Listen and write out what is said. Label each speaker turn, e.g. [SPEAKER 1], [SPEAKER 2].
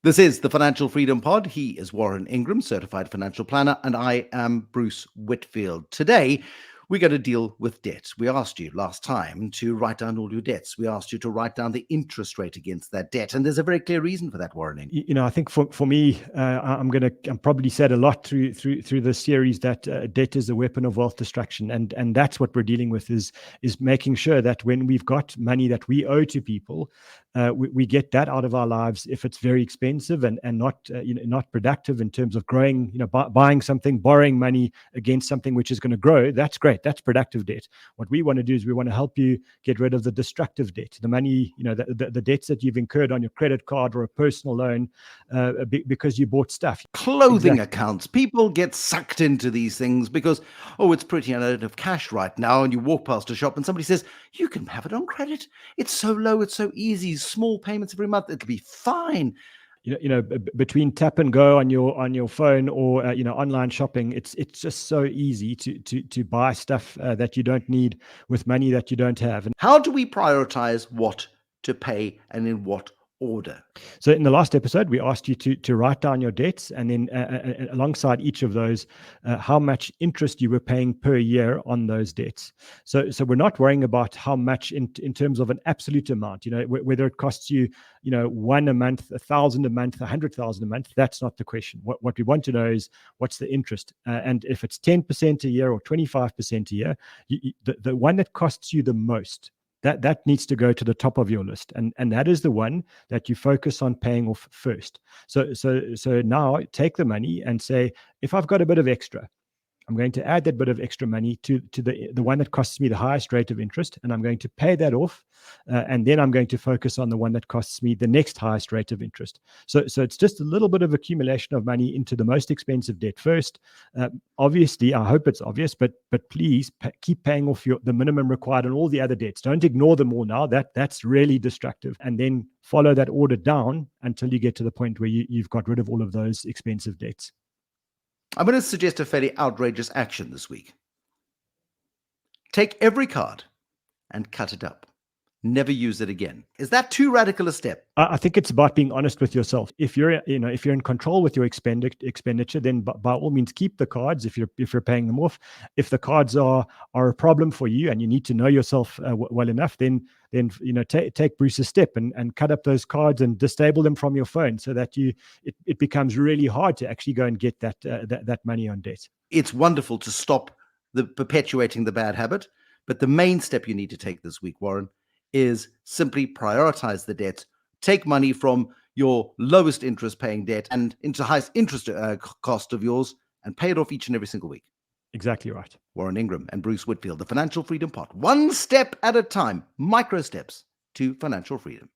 [SPEAKER 1] This is the Financial Freedom Pod. He is Warren Ingram, certified financial planner, and I am Bruce Whitfield. Today, we're going to deal with debt. We asked you last time to write down all your debts. We asked you to write down the interest rate against that debt, and there's a very clear reason for that, Warren Ingram.
[SPEAKER 2] I think for me, I'm probably said a lot through this series that debt is a weapon of wealth destruction, and that's what we're dealing with is making sure that when we've got money that we owe to people, we get that out of our lives if it's very expensive and not not productive in terms of growing, buying something, borrowing money against something which is going to grow. That's great. That's productive debt. What we want to do is we want to help you get rid of the destructive debt, the money, the debts that you've incurred on your credit card or a personal loan because you bought stuff.
[SPEAKER 1] Clothing accounts. People get sucked into these things because, it's pretty, I don't have cash right now. And you walk past a shop and somebody says, you can have it on credit. It's so low. It's so easy. Small payments every month. It'll be fine.
[SPEAKER 2] Between tap and go on your phone or online shopping, it's just so easy to buy stuff that you don't need with money that you don't have. And
[SPEAKER 1] how do we prioritize what to pay and in what order?
[SPEAKER 2] So in the last episode, we asked you to write down your debts, and then alongside each of those, how much interest you were paying per year on those debts. So we're not worrying about how much in terms of an absolute amount, whether it costs you, $1 a month, $1,000 a month, $100,000 a month. That's not the question. What we want to know is what's the interest, and if it's 10% a year or 25% a year, the one that costs you the most, that needs to go to the top of your list, and that is the one that you focus on paying off first. So now take the money and say, if I've got a bit of extra, I'm going to add that bit of extra money to the one that costs me the highest rate of interest, and I'm going to pay that off, and then I'm going to focus on the one that costs me the next highest rate of interest. So it's just a little bit of accumulation of money into the most expensive debt first. Obviously, I hope it's obvious, but please keep paying off the minimum required on all the other debts. Don't ignore them all now. That's really destructive. And then follow that order down until you get to the point where you've got rid of all of those expensive debts.
[SPEAKER 1] I'm going to suggest a fairly outrageous action this week. Take every card and cut it up. Never use it again. Is that too radical a step?
[SPEAKER 2] I think it's about being honest with yourself. If you're in control with your expenditure, then by all means keep the cards if you're paying them off. If the cards are a problem for you and you need to know yourself well enough, then take Bruce's step and cut up those cards and disable them from your phone so that it becomes really hard to actually go and get that money on debt.
[SPEAKER 1] It's wonderful to stop perpetuating the bad habit, but the main step you need to take this week, Warren, is simply prioritize the debt, take money from your lowest interest paying debt and into highest interest cost of yours and pay it off each and every single week.
[SPEAKER 2] Exactly right.
[SPEAKER 1] Warren Ingram and Bruce Whitfield, the Financial Freedom Pod. One step at a time, micro steps to financial freedom.